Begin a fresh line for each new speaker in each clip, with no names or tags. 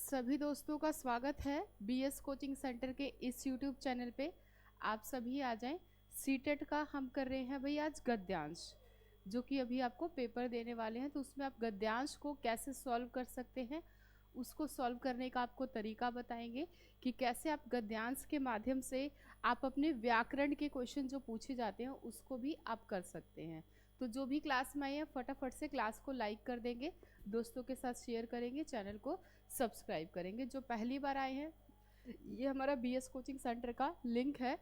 सभी दोस्तों का स्वागत है बीएस कोचिंग सेंटर के इस यूट्यूब चैनल पे। आप सभी आ जाएं। सीटेट का हम कर रहे हैं भाई आज गद्यांश, जो कि अभी आपको पेपर देने वाले हैं, तो उसमें आप गद्यांश को कैसे सॉल्व कर सकते हैं, उसको सॉल्व करने का आपको तरीका बताएंगे कि कैसे आप गद्यांश के माध्यम से आप अपने व्याकरण के क्वेश्चन जो पूछे जाते हैं उसको भी आप कर सकते हैं। तो जो भी क्लास में आए हैं फटाफट से क्लास को लाइक कर देंगे, दोस्तों के साथ शेयर करेंगे, चैनल को सब्सक्राइब करेंगे। जो पहली बार आए हैं, ये हमारा बीएस कोचिंग सेंटर का लिंक है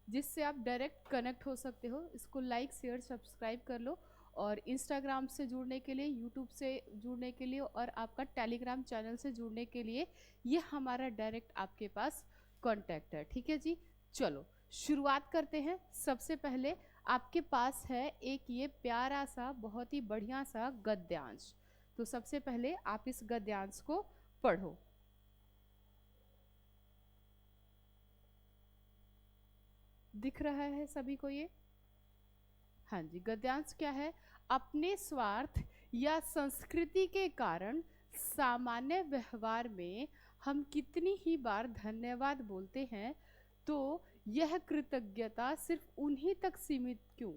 जिससे आप डायरेक्ट कनेक्ट हो सकते हो। इसको लाइक शेयर सब्सक्राइब कर लो। और इंस्टाग्राम से जुड़ने के लिए, यूट्यूब से जुड़ने के लिए और आपका टेलीग्राम चैनल से जुड़ने के लिए ये हमारा डायरेक्ट आपके पास कॉन्टैक्ट है। ठीक है जी, चलो शुरुआत करते हैं। सबसे पहले आपके पास है एक ये प्यारा सा बहुत ही बढ़िया सा गद्यांश। तो सबसे पहले आप इस गद्यांश को पढ़ो। दिख रहा है सभी को ये? हाँ जी, गद्यांश क्या है? अपने स्वार्थ या संस्कृति के कारण सामान्य व्यवहार में हम कितनी ही बार धन्यवाद बोलते हैं, तो यह कृतज्ञता सिर्फ उन्हीं तक सीमित क्यों?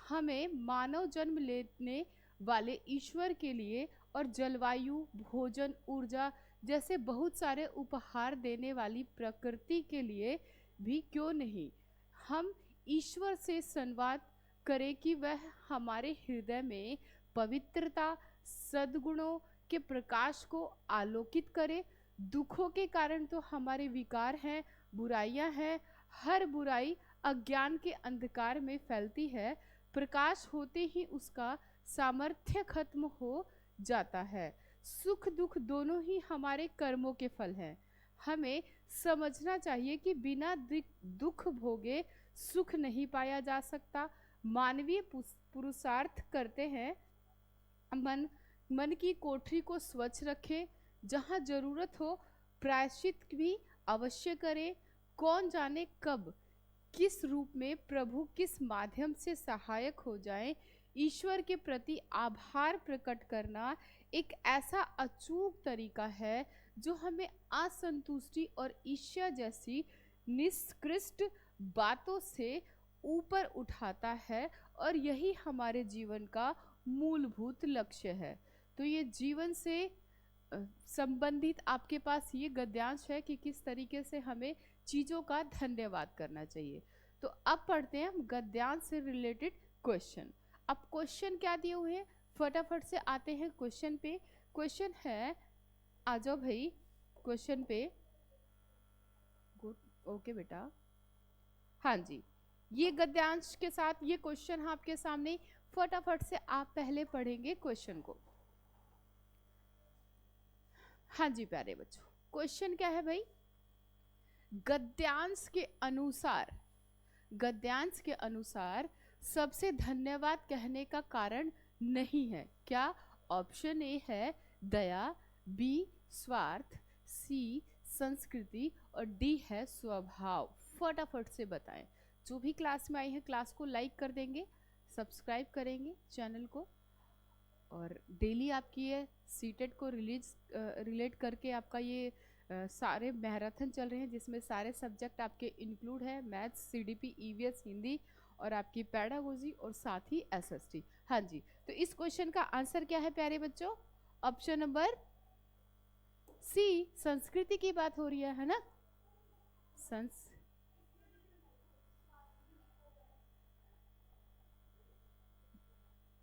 हमें मानव जन्म लेने वाले ईश्वर के लिए और जलवायु, भोजन, ऊर्जा जैसे बहुत सारे उपहार देने वाली प्रकृति के लिए भी क्यों नहीं हम ईश्वर से संवाद करें कि वह हमारे हृदय में पवित्रता, सद्गुणों के प्रकाश को आलोकित करे। दुखों के कारण तो हमारे विकार हैं, बुराइयां हैं। हर बुराई अज्ञान के अंधकार में फैलती है, प्रकाश होते ही उसका सामर्थ्य खत्म हो जाता है। सुख दुख दोनों ही हमारे कर्मों के फल हैं। हमें समझना चाहिए कि बिना दुख भोगे सुख नहीं पाया जा सकता। मानवीय पुरुषार्थ करते हैं, मन की कोठरी को स्वच्छ रखें, जहां जरूरत हो प्रायश्चित भी अवश्य करें। कौन जाने कब किस रूप में प्रभु किस माध्यम से सहायक हो जाएं। ईश्वर के प्रति आभार प्रकट करना एक ऐसा अचूक तरीका है जो हमें असंतुष्टि और ईर्ष्या जैसी निष्कृष्ट बातों से ऊपर उठाता है, और यही हमारे जीवन का मूलभूत लक्ष्य है। तो ये जीवन से संबंधित आपके पास ये गद्यांश है कि किस तरीके से हमें चीज़ों का धन्यवाद करना चाहिए। तो अब पढ़ते हैं हम गद्यांश से रिलेटेड क्वेश्चन। अब क्वेश्चन क्या दिए हुए हैं, फटाफट से आते हैं क्वेश्चन पे। क्वेश्चन है, आ जाओ भाई क्वेश्चन पे। गुड, ओके बेटा। हाँ जी, ये गद्यांश के साथ ये क्वेश्चन है आपके सामने। फटाफट से आप पहले पढ़ेंगे क्वेश्चन को। हाँ जी प्यारे बच्चों, क्वेश्चन क्या है भाई? गद्यांश के अनुसार सबसे धन्यवाद कहने का कारण नहीं है क्या? ऑप्शन ए है दया, बी स्वार्थ, सी संस्कृति और डी है स्वभाव। फटाफट से बताएं। जो भी क्लास में आई है क्लास को लाइक कर देंगे, सब्सक्राइब करेंगे चैनल को, और डेली आपकी ये सीटेट को रिलेट करके आपका ये सारे मैराथन चल रहे हैं जिसमें सारे सब्जेक्ट आपके इंक्लूड है। मैथ्स, सीडीपी, ईवीएस, हिंदी और आपकी पैडागोजी और साथ ही एसएसटी। हाँ जी, तो इस क्वेश्चन का आंसर क्या है प्यारे बच्चों? ऑप्शन नंबर सी, संस्कृति की बात हो रही है ना?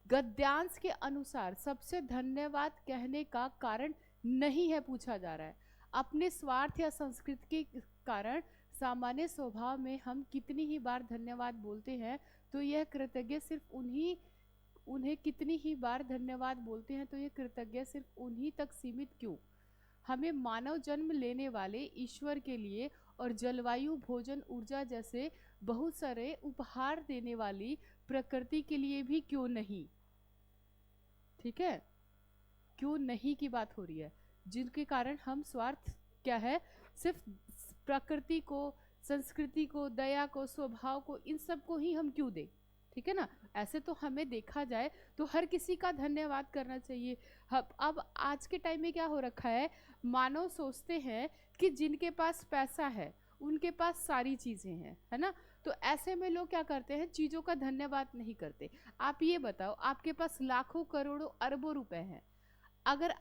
गद्यांश के अनुसार सबसे धन्यवाद कहने का कारण नहीं है पूछा जा रहा है। अपने स्वार्थ या संस्कृति के कारण सामान्य स्वभाव में हम कितनी ही बार धन्यवाद बोलते हैं, तो यह कृतज्ञ सिर्फ उन्हें कितनी ही बार धन्यवाद बोलते हैं तो यह कृतज्ञ सिर्फ उन्हीं तक सीमित क्यों? हमें मानव जन्म लेने वाले ईश्वर के लिए और जलवायु, भोजन, ऊर्जा जैसे बहुत सारे उपहार देने वाली प्रकृति के लिए भी क्यों नहीं? ठीक है, क्यों नहीं की बात हो रही है, जिनके कारण हम स्वार्थ क्या है, सिर्फ प्रकृति को, संस्कृति को, दया को, स्वभाव को, इन सब को ही हम क्यों दें? ठीक है ना। ऐसे तो हमें देखा जाए तो हर किसी का धन्यवाद करना चाहिए। अब आज के टाइम में क्या हो रखा है, मानव सोचते हैं कि जिनके पास पैसा है उनके पास सारी चीजें हैं, है ना। तो ऐसे में लोग क्या करते हैं, चीजों का धन्यवाद नहीं करते। आप ये बताओ, आपके पास लाखों करोड़ों अरबों रुपए हैं, अगर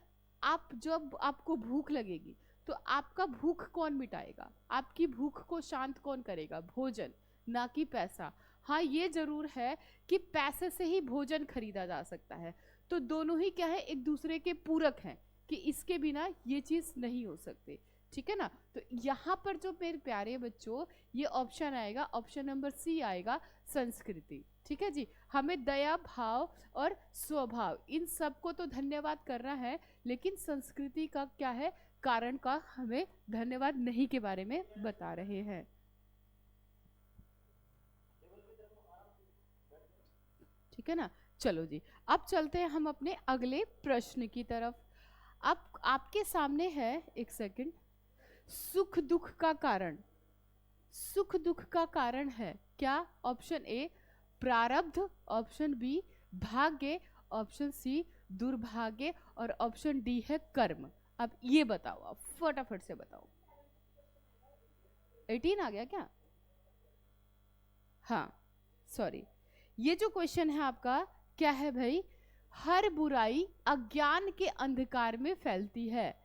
आप जब आपको भूख लगेगी तो आपका भूख कौन मिटाएगा, आपकी भूख को शांत कौन करेगा, भोजन, ना कि पैसा। हाँ ये जरूर है कि पैसे से ही भोजन खरीदा जा सकता है, तो दोनों ही क्या है, एक दूसरे के पूरक हैं, कि इसके बिना ये चीज नहीं हो सकती, ठीक है ना। तो यहाँ पर जो मेरे प्यारे बच्चों, ये ऑप्शन आएगा, ऑप्शन नंबर सी आएगा, संस्कृति। ठीक है जी, हमें दया भाव और स्वभाव, इन सबको तो धन्यवाद करना है, लेकिन संस्कृति का क्या है, कारण का हमें धन्यवाद नहीं के बारे में बता रहे हैं। ठीक है ना। चलो जी, अब चलते हैं हम अपने अगले प्रश्न की तरफ। अब आपके सामने है, एक सेकंड, सुख दुख का कारण। सुख दुख का कारण है क्या, ऑप्शन ए प्रारब्ध, ऑप्शन बी भाग्य, ऑप्शन सी दुर्भाग्य, और ऑप्शन डी है कर्म। अब ये बताओ, आप फटाफट से बताओ। 18 आ गया क्या? हाँ सॉरी, ये जो क्वेश्चन है आपका, क्या है भाई, हर बुराई अज्ञान के अंधकार में फैलती है।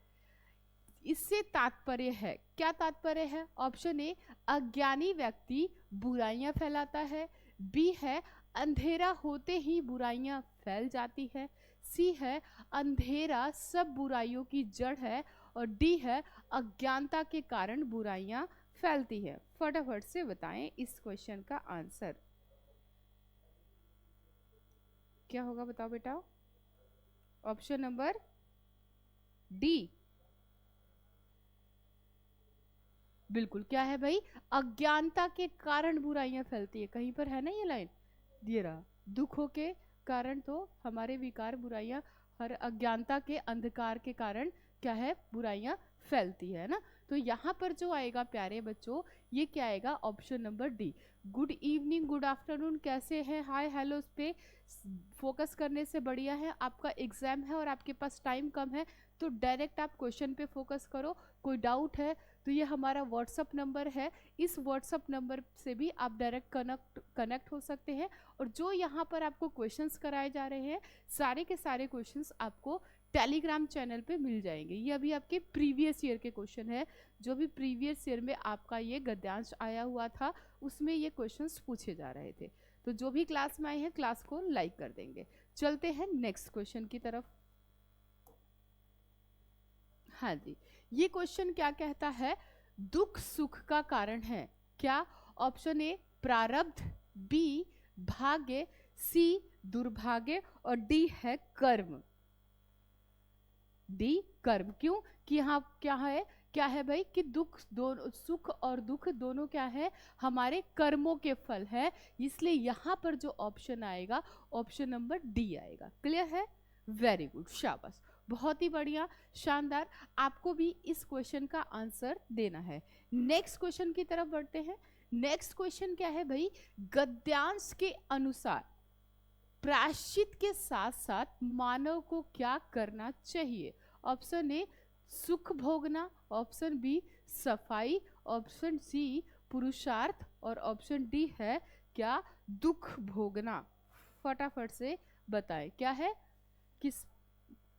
इससे तात्पर्य है, क्या तात्पर्य है? ऑप्शन ए अज्ञानी व्यक्ति बुराइयां फैलाता है, बी है अंधेरा होते ही बुराइयां फैल जाती है, सी है अंधेरा सब बुराइयों की जड़ है, और डी है अज्ञानता के कारण बुराइयां फैलती है। फटाफट से बताएं इस क्वेश्चन का आंसर क्या होगा, बताओ बेटा। ऑप्शन नंबर डी, बिल्कुल क्या है भाई, अज्ञानता के कारण बुराइयां फैलती है। कहीं पर है ना ये लाइन, ये रहा, दुखों के कारण तो हमारे विकार बुराइयां, हर अज्ञानता के अंधकार के कारण क्या है, बुराइयां फैलती है ना। तो यहाँ पर जो आएगा प्यारे बच्चों, ये क्या आएगा, option number D. Good evening, good afternoon, कैसे हैं, हाय हेलो पे फोकस करने से बढ़िया है, आपका एग्जाम है और आपके पास टाइम कम है, तो डायरेक्ट आप क्वेश्चन पे फोकस करो। कोई डाउट है तो ये हमारा व्हाट्सअप नंबर है, इस व्हाट्सअप नंबर से भी आप डायरेक्ट कनेक्ट हो सकते हैं। और जो यहाँ पर आपको क्वेश्चंस कराए जा रहे हैं, सारे के सारे क्वेश्चंस आपको टेलीग्राम चैनल पे मिल जाएंगे। ये अभी आपके प्रीवियस ईयर के क्वेश्चन है, जो भी प्रीवियस ईयर में आपका ये गद्यांश आया हुआ था, उसमें ये क्वेश्चंस पूछे जा रहे थे। तो जो भी क्लास में आए हैं, क्लास को लाइक कर देंगे। चलते हैं नेक्स्ट क्वेश्चन की तरफ। हाँ जी, ये क्वेश्चन क्या कहता है, दुख सुख का कारण है क्या, ऑप्शन ए प्रारब्ध, बी भाग्य, सी दुर्भाग्य, और डी है कर्म। डी कर्म, क्यों कि यहाँ क्या है भाई, कि दुख दोनों, सुख और दुख दोनों क्या है, हमारे कर्मों के फल है, इसलिए यहाँ पर जो ऑप्शन आएगा, ऑप्शन नंबर डी आएगा। क्लियर है, वेरी गुड, शाबाश, बहुत ही बढ़िया, शानदार। आपको भी इस क्वेश्चन का आंसर देना है। नेक्स्ट क्वेश्चन की तरफ बढ़ते हैं। नेक्स्ट क्वेश्चन क्या है भाई, गद्यांश के अनुसार प्रायश्चित के साथ साथ मानव को क्या करना चाहिए? ऑप्शन ए सुख भोगना, ऑप्शन बी सफाई, ऑप्शन सी पुरुषार्थ, और ऑप्शन डी है क्या, दुख भोगना। फटाफट से बताएं क्या है, किस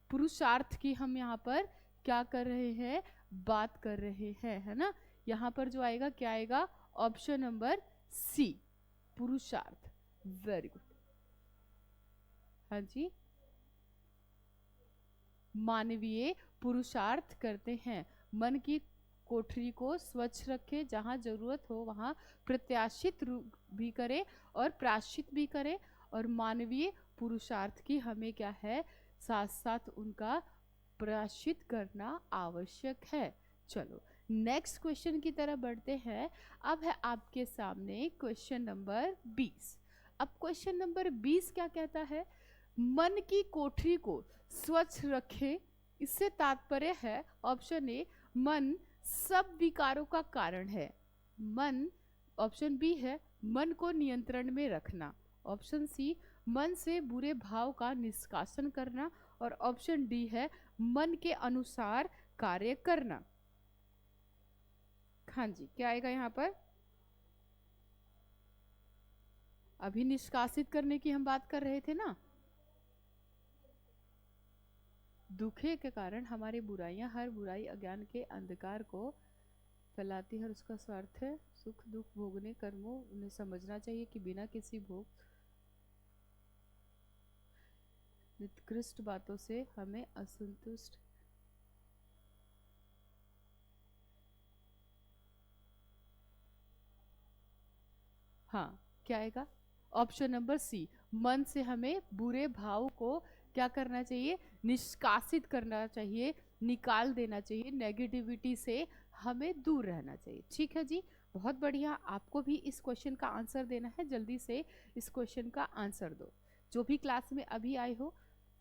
पुरुषार्थ की हम यहाँ पर क्या कर रहे हैं, बात कर रहे हैं, है ना। यहाँ पर जो आएगा क्या आएगा, ऑप्शन नंबर सी पुरुषार्थ। वेरी गुड, हाँ जी, मानवीय पुरुषार्थ करते हैं, मन की कोठरी को स्वच्छ रखे, जहाँ जरूरत हो वहाँ प्रत्याशित भी करे और प्राश्चित भी करे, और मानवीय पुरुषार्थ की हमें क्या है, साथ साथ उनका प्रायश्चित करना आवश्यक है। चलो नेक्स्ट क्वेश्चन की तरफ बढ़ते हैं। अब है आपके सामने क्वेश्चन नंबर 20। अब क्वेश्चन नंबर 20 क्या कहता है, मन की कोठरी को स्वच्छ रखें, इससे तात्पर्य है, ऑप्शन ए मन सब विकारों का कारण है, मन, ऑप्शन बी है मन को नियंत्रण में रखना, ऑप्शन सी मन से बुरे भाव का निष्कासन करना, और ऑप्शन डी है मन के अनुसार कार्य करना। हाँ जी, क्या आएगा यहाँ पर? अभी निष्कासित करने की हम बात कर रहे थे ना। दुखे के कारण हमारी बुराइयां, हर बुराई अज्ञान के अंधकार को फैलाती है और उसका स्वार्थ है सुख दुख भोगने कर्मों। उन्हें समझना चाहिए कि बिना किसी भोग निकृष्ट बातों से हमें असंतुष्ट। हाँ, क्या आएगा? ऑप्शन नंबर सी, मन से हमें बुरे भाव को क्या करना चाहिए? निष्कासित करना चाहिए, निकाल देना चाहिए, नेगेटिविटी से हमें दूर रहना चाहिए। ठीक है जी, बहुत बढ़िया। आपको भी इस क्वेश्चन का आंसर देना है, जल्दी से इस क्वेश्चन का आंसर दो। जो भी क्लास में अभी आए हो,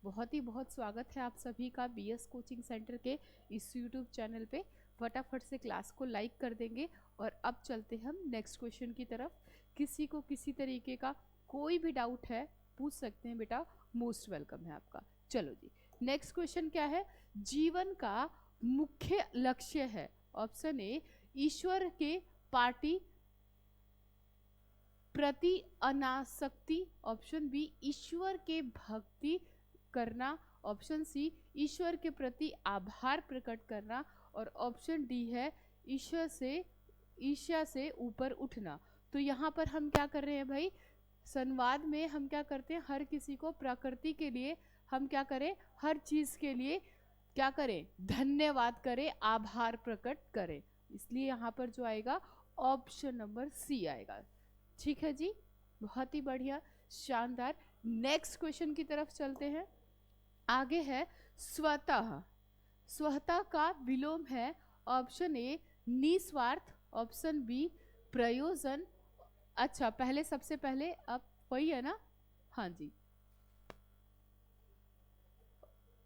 बहुत ही बहुत स्वागत है आप सभी का बीएस कोचिंग सेंटर के इस यूट्यूब चैनल पे। फटाफट से क्लास को लाइक कर देंगे और अब चलते हम नेक्स्ट क्वेश्चन की तरफ। किसी को किसी तरीके का कोई भी डाउट है पूछ सकते हैं बेटा, मोस्ट वेलकम है आपका। चलो जी, नेक्स्ट क्वेश्चन क्या है? जीवन का मुख्य लक्ष्य है। ऑप्शन ए ईश्वर के पार्टी प्रति अनासक्ति, ऑप्शन बी ईश्वर के भक्ति करना, ऑप्शन सी ईश्वर के प्रति आभार प्रकट करना, और ऑप्शन डी है ईर्ष्या से ऊपर उठना। तो यहाँ पर हम क्या कर रहे हैं भाई? संवाद में हम क्या करते हैं? हर किसी को प्रकृति के लिए हम क्या करें? हर चीज के लिए क्या करें? धन्यवाद करें, आभार प्रकट करें। इसलिए यहाँ पर जो आएगा ऑप्शन नंबर सी आएगा। ठीक है जी, बहुत ही बढ़िया, शानदार। नेक्स्ट क्वेश्चन की तरफ चलते हैं। आगे है स्वतः। स्वतः का विलोम है। ऑप्शन ए निस्वार्थ, ऑप्शन बी प्रयोजन। अच्छा, पहले सबसे पहले अब वही है ना? हाँ जी,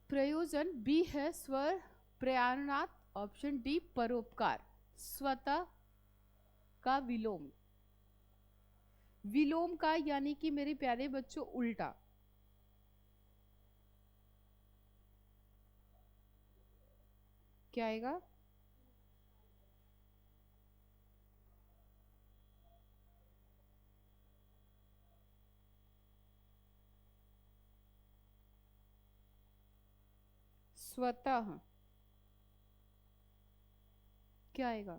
प्रयोजन बी है स्वर प्रयाणार्थ, ऑप्शन डी परोपकार। स्वतः का विलोम, विलोम का यानी कि मेरे प्यारे बच्चों उल्टा। क्या आएगा? स्वतः क्या आएगा?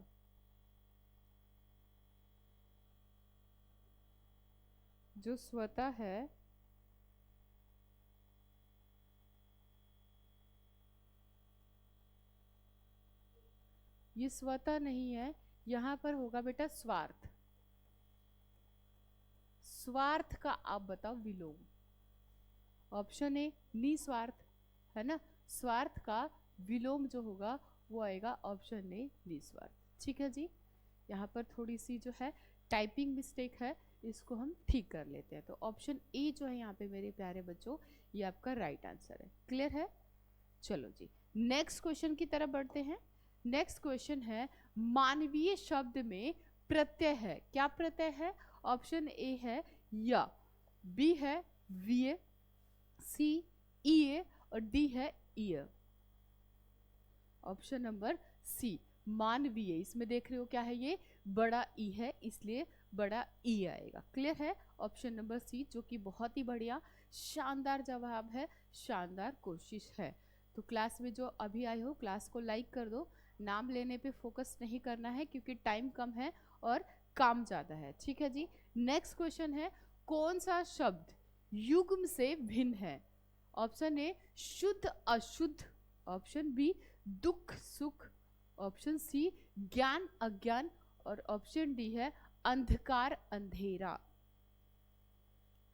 जो स्वतः है ये स्वतः नहीं है, यहां पर होगा बेटा स्वार्थ। स्वार्थ का आप बताओ विलोम। ऑप्शन ए निस्वार्थ है ना, स्वार्थ का विलोम जो होगा वो आएगा ऑप्शन ए निस्वार्थ। ठीक है जी, यहाँ पर थोड़ी सी जो है टाइपिंग मिस्टेक है, इसको हम ठीक कर लेते हैं। तो ऑप्शन ए जो है यहाँ पे मेरे प्यारे बच्चों ये आपका राइट आंसर है। क्लियर है? चलो जी, नेक्स्ट क्वेश्चन की तरफ बढ़ते हैं। नेक्स्ट क्वेश्चन है मानवीय शब्द में प्रत्यय है। क्या प्रत्यय है? ऑप्शन ए है य, बी है वीय, सी ईए, और डी है ईयर। ऑप्शन नंबर सी मानवीय। इसमें देख रहे हो क्या है? ये बड़ा ई है, इसलिए बड़ा ई आएगा। क्लियर है? ऑप्शन नंबर सी, जो कि बहुत ही बढ़िया शानदार जवाब है, शानदार कोशिश है। तो क्लास में जो अभी आए हो क्लास को लाइक कर दो। नाम लेने पे फोकस नहीं करना है क्योंकि टाइम कम है और काम ज़्यादा है। ठीक है जी, नेक्स्ट क्वेश्चन है कौन सा शब्द युग्म से भिन्न है? ऑप्शन ए शुद्ध अशुद्ध, ऑप्शन बी दुख सुख, ऑप्शन सी ज्ञान अज्ञान, और ऑप्शन डी है अंधकार अंधेरा।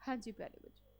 हाँ जी प्यारे बच्चों,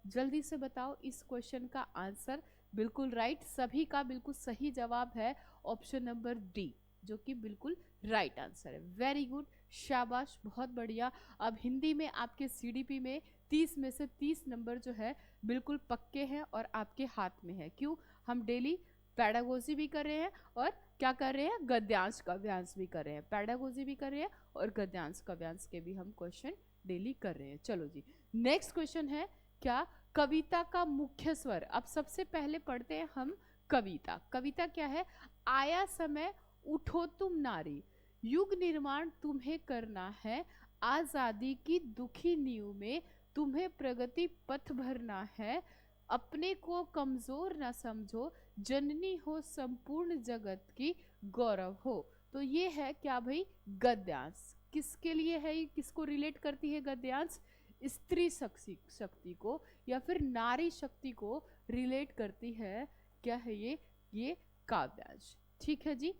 जल्दी से बताओ इस क्वेश्चन का आंसर। बिल्कुल राइट, सभी का बिल्कुल सही जवाब है ऑप्शन नंबर डी, जो कि बिल्कुल राइट आंसर है। वेरी गुड, शाबाश, बहुत बढ़िया। अब हिंदी में आपके सीडीपी में 30 में से 30 नंबर जो है बिल्कुल पक्के हैं और आपके हाथ में है। क्यों? हम डेली पैडागोजी भी कर रहे हैं और क्या कर रहे हैं, गद्यांश काव्यांश भी कर रहे हैं। पैडागोजी भी कर रहे हैं और गद्यांश काव्यांश के भी हम क्वेश्चन डेली कर रहे हैं। चलो जी, नेक्स्ट क्वेश्चन है क्या, कविता का मुख्य स्वर। अब सबसे पहले पढ़ते हैं हम कविता। कविता क्या है, आया समय उठो तुम नारी, युग निर्माण तुम्हें करना है, आजादी की दुखी नींव में तुम्हें प्रगति पथ भरना है, अपने को कमजोर ना समझो, जननी हो संपूर्ण जगत की, गौरव हो। तो ये है क्या भाई, गद्यांश। किसके लिए है ये, किसको रिलेट करती है गद्यांश, स्त्री शक्ति को या फिर नारी शक्ति को रिलेट करती है। क्या है ये काव्यांश। ठीक है जी।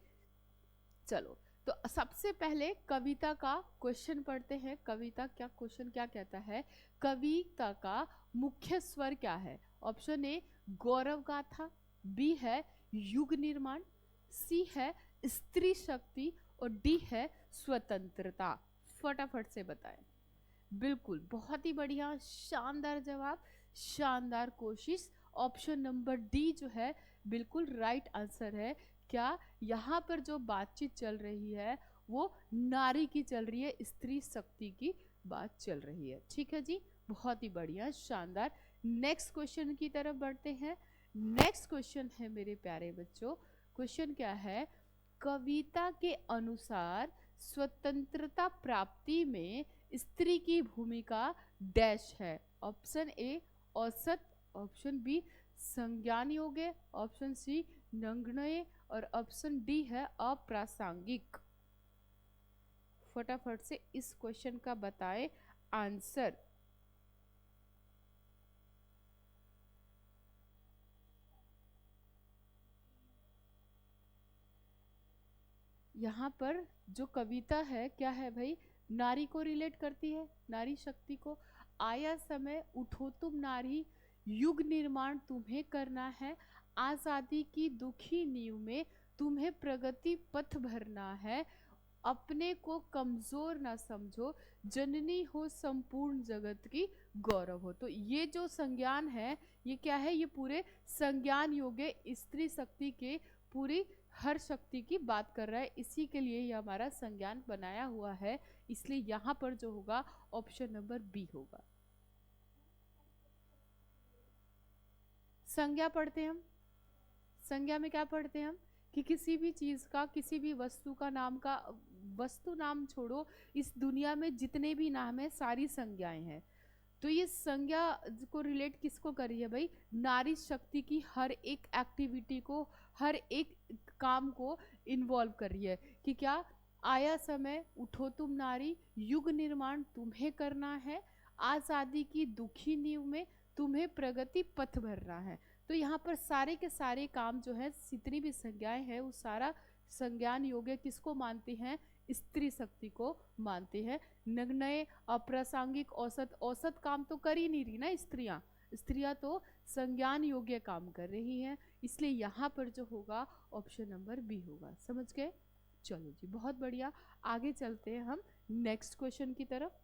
चलो, तो सबसे पहले कविता का क्वेश्चन पढ़ते हैं। कविता क्या क्वेश्चन क्या कहता है, कविता का मुख्य स्वर क्या है। ऑप्शन ए गौरव गाथा, बी है युग निर्माण, सी है स्त्री शक्ति और डी है स्वतंत्रता। फटाफट से बताएं। बिल्कुल, बहुत ही बढ़िया, शानदार जवाब, शानदार कोशिश। ऑप्शन नंबर डी जो है बिल्कुल राइट आंसर है। क्या यहाँ पर जो बातचीत चल रही है वो नारी की चल रही है, स्त्री शक्ति की बात चल रही है। ठीक है जी, बहुत ही बढ़िया, शानदार। नेक्स्ट क्वेश्चन की तरफ बढ़ते हैं। नेक्स्ट क्वेश्चन है मेरे प्यारे बच्चों, क्वेश्चन क्या है, कविता के अनुसार स्वतंत्रता प्राप्ति में स्त्री की भूमिका डैश है। ऑप्शन ए औसत, ऑप्शन बी संज्ञान योग्य, ऑप्शन सी नग्नय और ऑप्शन डी है अप्रासंगिक। फटाफट से इस क्वेश्चन का बताएं आंसर। यहाँ पर जो कविता है क्या है भाई, नारी को रिलेट करती है, नारी शक्ति को। आया समय उठो तुम नारी, युग निर्माण तुम्हें करना है, आजादी की दुखी नींव में तुम्हें प्रगति पथ भरना है, अपने को कमजोर ना समझो, जननी हो संपूर्ण जगत की, गौरव हो। तो ये जो संज्ञान है ये क्या है, ये पूरे संज्ञान योग्य स्त्री शक्ति के पूरी हर शक्ति की बात कर रहा है, इसी के लिए ये हमारा संज्ञान बनाया हुआ है। इसलिए यहाँ पर जो होगा ऑप्शन नंबर बी होगा। संज्ञा पढ़ते हैं हम। संज्ञा में क्या पढ़ते हैं हम कि किसी भी चीज का, किसी भी वस्तु का नाम का, वस्तु नाम छोड़ो, इस दुनिया में जितने भी नाम है सारी संज्ञाएं हैं। तो ये संज्ञा को रिलेट किसको करी है भाई, नारी शक्ति की हर एक एक्टिविटी को, हर एक काम को इन्वॉल्व कर रही है कि क्या, आया समय उठो तुम नारी, युग निर्माण तुम्हें करना है, आजादी की दुखी नींव में तुम्हें प्रगति पथ भरना है। तो यहाँ पर सारे के सारे काम जो है, जितनी भी संज्ञाएं हैं, वो सारा संज्ञान योग्य किसको मानते हैं, स्त्री शक्ति को मानते हैं। नग्नय, अप्रासंगिक, औसत, औसत काम तो कर ही नहीं रही ना स्त्रियां, स्त्रियां तो संज्ञान योग्य काम कर रही हैं। इसलिए यहाँ पर जो होगा ऑप्शन नंबर बी होगा। समझ गए? चलो जी, बहुत बढ़िया। आगे चलते हैं हम नेक्स्ट क्वेश्चन की तरफ।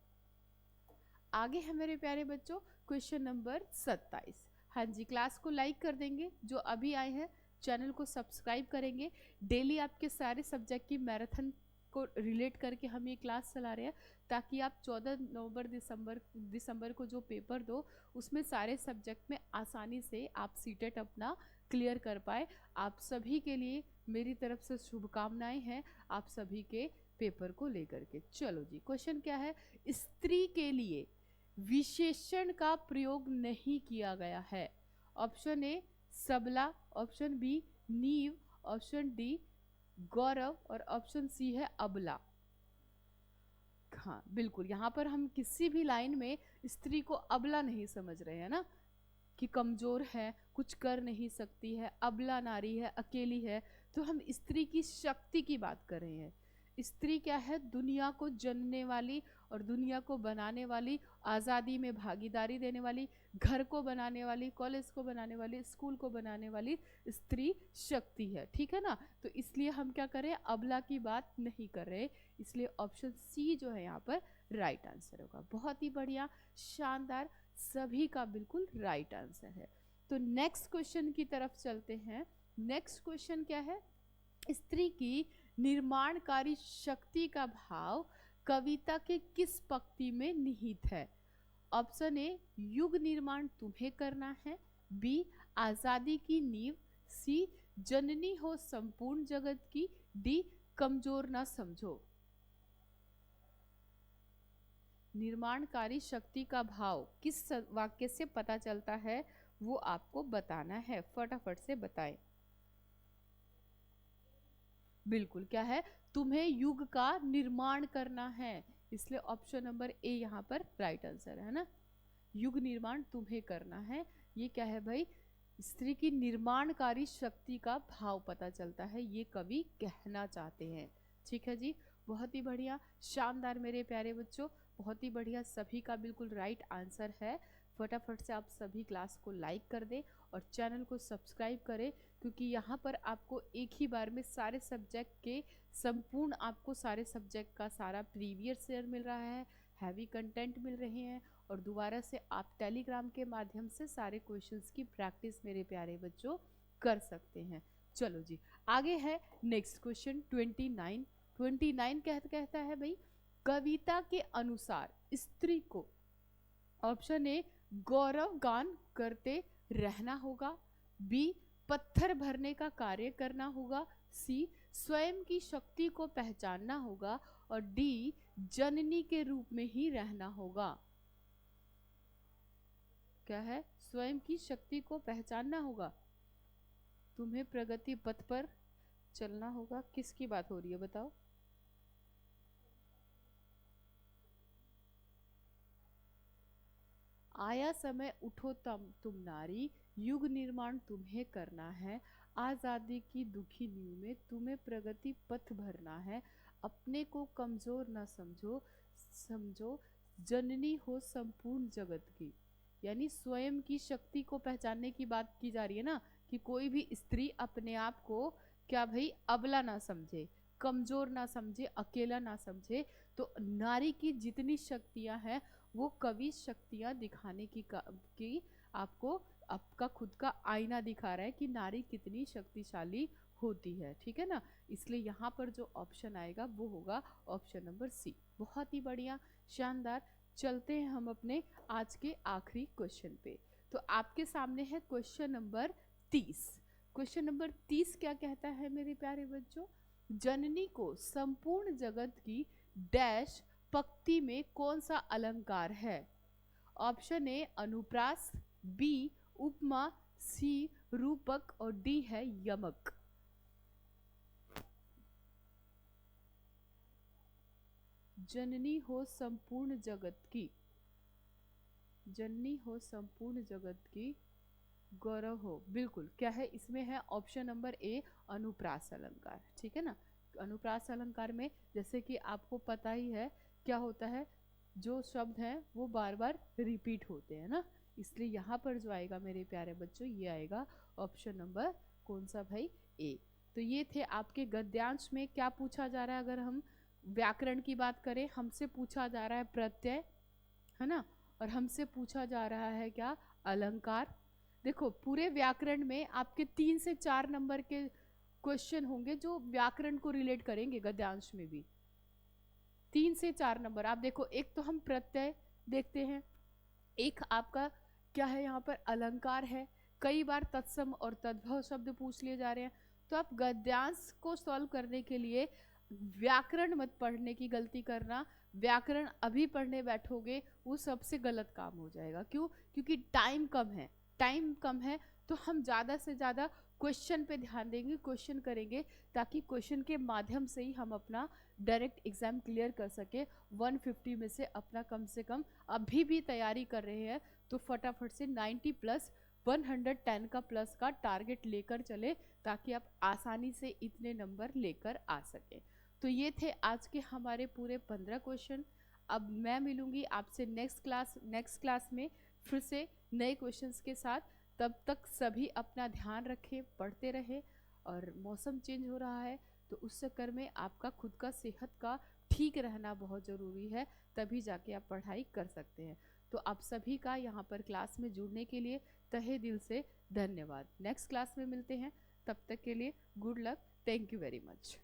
आगे है मेरे प्यारे बच्चों क्वेश्चन नंबर 27। हाँ जी, क्लास को लाइक कर देंगे, जो अभी आए हैं चैनल को सब्सक्राइब करेंगे। डेली आपके सारे सब्जेक्ट की मैराथन को रिलेट करके हम ये क्लास चला रहे हैं, ताकि आप 14 नवंबर दिसंबर को जो पेपर दो, उसमें सारे सब्जेक्ट में आसानी से आप सीटेट अपना क्लियर कर पाए। आप सभी के लिए मेरी तरफ से शुभकामनाएं हैं, आप सभी के पेपर को लेकर के। चलो जी, क्वेश्चन क्या है, स्त्री के लिए विशेषण का प्रयोग नहीं किया गया है। ऑप्शन ए सबला, ऑप्शन बी नीव, ऑप्शन डी गौरव और ऑप्शन सी है अबला। हाँ बिल्कुल, यहाँ पर हम किसी भी लाइन में स्त्री को अबला नहीं समझ रहे हैं ना, कि कमजोर है, कुछ कर नहीं सकती है, अबला नारी है, अकेली है। तो हम स्त्री की शक्ति की बात कर रहे हैं। स्त्री क्या है, दुनिया को जनने वाली और दुनिया को बनाने वाली, आज़ादी में भागीदारी देने वाली, घर को बनाने वाली, कॉलेज को बनाने वाली, स्कूल को बनाने वाली स्त्री शक्ति है। ठीक है ना? तो इसलिए हम क्या करें, अबला की बात नहीं कर रहे। इसलिए ऑप्शन सी जो है यहाँ पर राइट आंसर होगा। बहुत ही बढ़िया, शानदार, सभी का बिल्कुल राइट आंसर है। तो नेक्स्ट क्वेश्चन की तरफ चलते हैं। नेक्स्ट क्वेश्चन क्या है? स्त्री की निर्माणकारी शक्ति का भाव कविता के किस पंक्ति में निहित है? ऑप्शन ए, युग निर्माण तुम्हें करना है, बी, आजादी की नींव, सी, जननी हो संपूर्ण जगत की, डी, कमजोर ना समझो। निर्माणकारी शक्ति का भाव किस वाक्य से पता चलता है वो आपको बताना है, फटाफट से बताएं। बिल्कुल, क्या है? तुम्हें युग का निर्माण करना है, इसलिए ऑप्शन नंबर ए यहाँ पर राइट आंसर है ना। युग निर्माण तुम्हें करना है, ये क्या है भाई? स्त्री की निर्माणकारी शक्ति का भाव पता चलता है, ये कवि कहना चाहते हैं। ठीक है जी, बहुत ही बढ़िया, शानदार मेरे प्यारे बच्चों, बहुत ही बढ़िया, सभी का बिल्कुल राइट आंसर है। फटाफट से आप सभी क्लास को लाइक कर दें और चैनल को सब्सक्राइब करें, क्योंकि यहाँ पर आपको एक ही बार में सारे सब्जेक्ट के संपूर्ण आपको सारे सब्जेक्ट का सारा प्रीवियस ईयर मिल रहा है, हैवी कंटेंट मिल रहे हैं, और दोबारा से आप टेलीग्राम के माध्यम से सारे क्वेश्चंस की प्रैक्टिस मेरे प्यारे बच्चों कर सकते हैं। चलो जी, आगे है नेक्स्ट क्वेश्चन 29। 29 कहता है भाई, कविता के अनुसार स्त्री को ऑप्शन ए, गौरव गान करते रहना होगा, बी, पत्थर भरने का कार्य करना होगा, सी, स्वयं की शक्ति को पहचानना होगा, और डी, जननी के रूप में ही रहना होगा। क्या है? स्वयं की शक्ति को पहचानना होगा, तुम्हें प्रगति पथ पर चलना होगा, किसकी बात हो रही है बताओ? आया समय उठो तुम नारी, युग निर्माण तुम्हें करना है, आजादी की दुखी नींव में तुम्हें प्रगति पथ भरना है, अपने को कमजोर ना समझो जननी हो संपूर्ण जगत की। यानी स्वयं की शक्ति को पहचानने की बात की जा रही है ना, कि कोई भी स्त्री अपने आप को क्या भाई अबला ना समझे, कमजोर ना समझे, अकेला ना समझे। तो नारी की जितनी शक्तियां हैं वो कवि शक्तियां दिखाने की आपको आपका खुद का आईना दिखा रहा है कि नारी कितनी शक्तिशाली होती है। ठीक है ना, इसलिए यहाँ पर जो ऑप्शन आएगा वो होगा ऑप्शन नंबर सी। बहुत ही बढ़िया, शानदार। चलते हैं हम अपने आज के आखिरी क्वेश्चन पे। तो आपके सामने है क्वेश्चन नंबर 30। क्वेश्चन नंबर 30 क्या कहता है मेरे प्यारे बच्चों? जननी को संपूर्ण जगत की डैश पंक्ति में कौन सा अलंकार है? ऑप्शन ए, अनुप्रास, बी, उपमा, सी, रूपक, और डी है यमक। जननी हो संपूर्ण जगत की, जननी हो संपूर्ण जगत की, गौरव हो, बिल्कुल, क्या है इसमें? है ऑप्शन नंबर ए, अनुप्रास अलंकार। ठीक है ना, अनुप्रास अलंकार में जैसे कि आपको पता ही है क्या होता है, जो शब्द हैं वो बार बार रिपीट होते हैं ना, इसलिए यहाँ पर जो आएगा मेरे प्यारे बच्चों, ये आएगा ऑप्शन नंबर कौन सा भाई? ए। तो ये थे आपके गद्यांश में क्या पूछा जा रहा है। अगर हम व्याकरण की बात करें, हमसे पूछा जा रहा है प्रत्यय, है ना, और हमसे पूछा जा रहा है क्या? अलंकार। देखो, पूरे व्याकरण में आपके 3 से 4 नंबर के क्वेश्चन होंगे जो व्याकरण को रिलेट करेंगे, गद्यांश में भी 3 से 4 नंबर। आप देखो, एक तो हम प्रत्यय देखते हैं, एक आपका क्या है यहाँ पर? अलंकार है। कई बार तत्सम और तद्भव शब्द पूछ लिए जा रहे हैं। तो आप गद्यांश को सॉल्व करने के लिए व्याकरण मत पढ़ने की गलती करना। व्याकरण अभी पढ़ने बैठोगे वो सबसे गलत काम हो जाएगा। क्यों? क्योंकि टाइम कम है, टाइम कम है, तो हम ज़्यादा से ज़्यादा क्वेश्चन पे ध्यान देंगे, क्वेश्चन करेंगे, ताकि क्वेश्चन के माध्यम से ही हम अपना डायरेक्ट एग्जाम क्लियर कर सके। 150 में से अपना कम से कम अभी भी तैयारी कर रहे हैं तो फटाफट से 90 प्लस 110 का प्लस का टारगेट लेकर चले, ताकि आप आसानी से इतने नंबर लेकर आ सके। तो ये थे आज के हमारे पूरे 15 क्वेश्चन। अब मैं मिलूंगी आपसे नेक्स्ट क्लास में फिर से नए क्वेश्चंस के साथ। तब तक सभी अपना ध्यान रखें, पढ़ते रहें, और मौसम चेंज हो रहा है तो उस चक्कर में आपका खुद का सेहत का ठीक रहना बहुत ज़रूरी है, तभी जाके आप पढ़ाई कर सकते हैं। तो आप सभी का यहाँ पर क्लास में जुड़ने के लिए तहे दिल से धन्यवाद। नेक्स्ट क्लास में मिलते हैं। तब तक के लिए good luck, thank you very much.